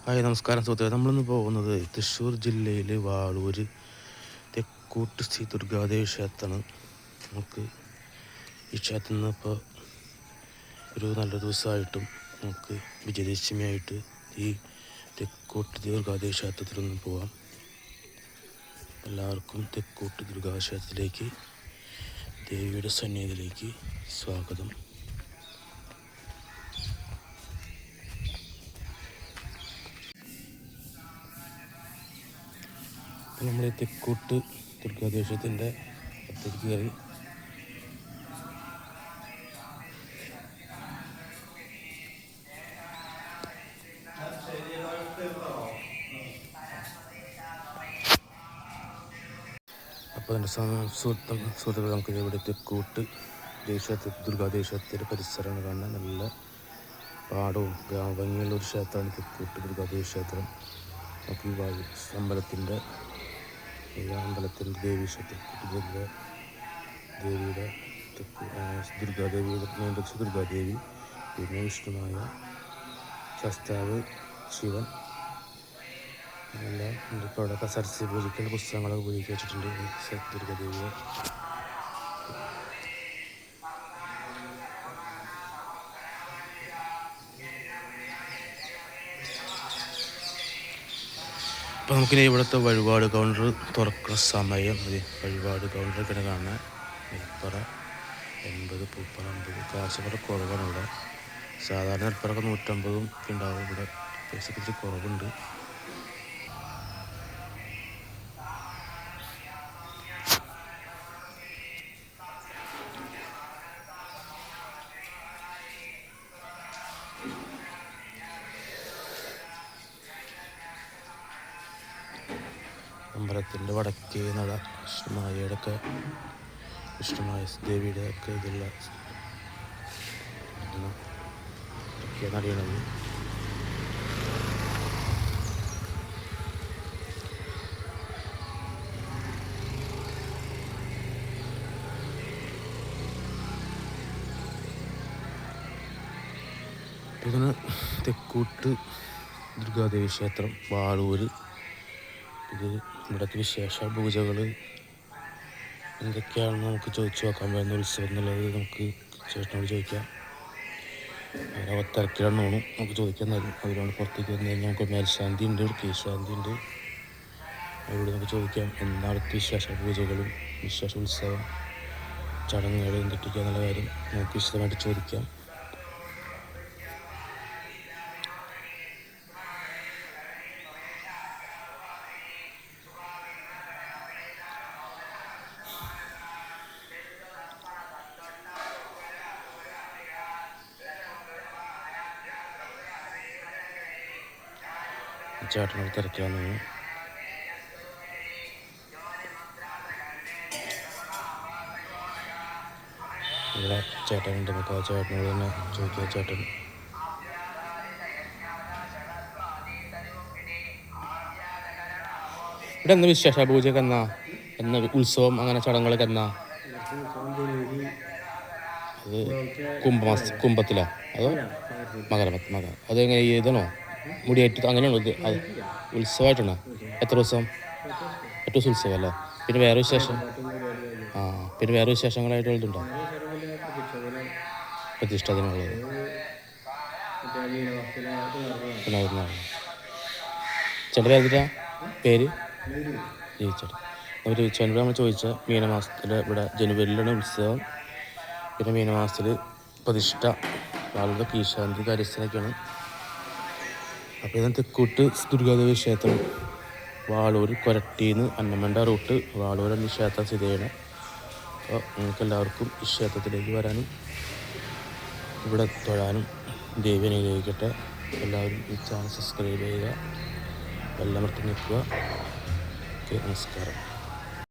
Hi നമസ്കാരം സുഹൃത്തുക്കളെ. നമ്മളിന്ന് പോകുന്നത് തൃശ്ശൂർ ജില്ലയിൽ വാളൂർ തെക്കൂട്ട് ശ്രീ ദുർഗാദേവി ക്ഷേത്രമാണ്. നമുക്ക് ഈ ക്ഷേത്രത്തിൽ നിന്ന് ഇപ്പോൾ ഒരു നല്ല ദിവസമായിട്ടും നമുക്ക് വിജയദശമിയായിട്ട് ഈ തെക്കൂട്ട് ദുർഗാദേവി ക്ഷേത്രത്തിലൊന്ന് പോവാം. എല്ലാവർക്കും തെക്കൂട്ട് ദുർഗാക്ഷേത്രത്തിലേക്ക് ദേവിയുടെ സന്നിധിയിലേക്ക് സ്വാഗതം. അപ്പോൾ നമ്മൾ തെക്കൂട്ട് ദുർഗാദേവീക്ഷേത്രത്തിൻ്റെ അകത്തേക്ക് കയറി. അപ്പോൾ അതിൻ്റെ സുഹൃത്തുക്കൾ നമുക്ക് ഇവിടെ തെക്കൂട്ട് ദുർഗാദേവീക്ഷേത്രത്തിൻ്റെ പരിസരമാണ് കാണാൻ. നല്ല പാടവും ഭംഗിയുള്ള ഒരു ക്ഷേത്രമാണ് തെക്കൂട്ട് ദുർഗാദേവി ക്ഷേത്രം. നമുക്ക് ഈ അമ്പലത്തിൻ്റെ ദേവീക്ഷേത്രത്തിൻ്റെ ദേവിയുടെ ദുർഗാദേവി, പിന്നെ വിഷ്ണുമായ ശാസ്താവ് ശിവൻ എല്ലാം ഇപ്പോൾ അവിടെ സരസ്വതി പൂജയ്ക്കുള്ള പുസ്തകങ്ങളൊക്കെ ഉപയോഗിച്ച് വെച്ചിട്ടുണ്ട് ദുർഗാദേവിയെ. അപ്പോൾ നമുക്കിനി ഇവിടുത്തെ വഴിപാട് കൗണ്ടർ തുറക്കുന്ന സമയം വഴിപാട് കൗണ്ടറൊക്കെ കാണാൻ. നെൽപ്പറ 80, പൂപ്പറ 50, കാശ് ഇവിടെ കുറവാണ്. ഇവിടെ സാധാരണ നെൽപ്പറൊക്കെ 150 ഒക്കെ ഉണ്ടാവും. ഇവിടെ പൈസക്ക് ഇത്തിരി കുറവുണ്ട്. അമ്പലത്തിൻ്റെ വടക്കേ നട വിഷ്ണുമായ ദേവിയുടെ ഒക്കെ ഇതുള്ള വടക്കേ നടയാണത്. ഇതിന് തെക്കൂട്ട് ദുർഗാദേവി ക്ഷേത്രം വാളൂർ. ഇത് ഇവിടുത്തെ വിശേഷ പൂജകൾ എന്തൊക്കെയാണെന്ന് നമുക്ക് ചോദിച്ചു നോക്കാം. വരുന്ന ഉത്സവം എന്നുള്ളത് നമുക്ക് ചേട്ടനോട് ചോദിക്കാം. അവരെ തിരക്കിലാണ് തോന്നും. നമുക്ക് ചോദിക്കാൻ തരും. അതിനോട് പുറത്തേക്ക് വന്നു കഴിഞ്ഞാൽ നമുക്ക് മേൽശാന്തി ഉണ്ട്, കീഴ്ശാന്തി ഉണ്ട്. അവരോട് നമുക്ക് ചോദിക്കാം എന്താണ് വിശേഷ പൂജകളും വിശേഷ ഉത്സവം ചടങ്ങുകൾ എന്തൊക്കെയാണെന്നുള്ള കാര്യം നമുക്ക് വിശദമായിട്ട് ചോദിക്കാം. ചേട്ടനോട് തിരക്കാന്ന് തോന്നുന്നു. ഇവിടെ ചേട്ടനുണ്ട്. നമുക്ക് ആ ചേട്ടനോട് തന്നെ ചോദിക്കാം. ചേട്ടൻ ഇവിടെ എന്നാ വിശേഷ പൂജയൊക്കെ എന്നാ ഉത്സവം അങ്ങനെ ചടങ്ങുകളൊക്കെ എന്നാ? അത് കുംഭത്തിലാ അതോ മകര? അത് എങ്ങനെ ഇതാണോ മുടിയേറ്റ് അങ്ങനെയാണോ? ഇത് അത് ഉത്സവമായിട്ടാണോ? എത്ര ദിവസം? 8 ദിവസം ഉത്സവം അല്ലേ? പിന്നെ വേറെ വിശേഷം? പിന്നെ വേറെ വിശേഷങ്ങളായിട്ട് എഴുതുണ്ടോ? പ്രതിഷ്ഠ ദിനമുള്ളത് പിന്നെ ചേട്ടൻ പേരിട്ടാ പേര് ജയിച്ചേട്ടൻ. അവർ ചേട്ടനോട് നമ്മൾ ചോദിച്ചാൽ മീനമാസത്തിൽ ഇവിടെ ജനുവരിയിലാണ് ഉത്സവം. പിന്നെ മീനമാസത്തിൽ പ്രതിഷ്ഠ ആളുടെ കീശാന്തി കാര്യസ്ഥനൊക്കെയാണ്. അപ്പോൾ ഇതാണ് തെക്കൂട്ട് ദുർഗാദേവി ക്ഷേത്രം. വാളൂർ കൊരട്ടിന്ന് അന്നമണ്ട റൂട്ട് വാളൂരാണ് ഈ ക്ഷേത്രം സ്ഥിതി ചെയ്യണം. അപ്പോൾ നിങ്ങൾക്ക് എല്ലാവർക്കും ഈ ക്ഷേത്രത്തിലേക്ക് വരാനും ഇവിടെ തൊഴാനും ദേവി അനുഗ്രഹിക്കട്ടെ. എല്ലാവരും ഈ ചാനൽ സബ്സ്ക്രൈബ് ചെയ്യുക, ബെല്ലമർത്തി നിൽക്കുക. ഓക്കെ, നമസ്കാരം.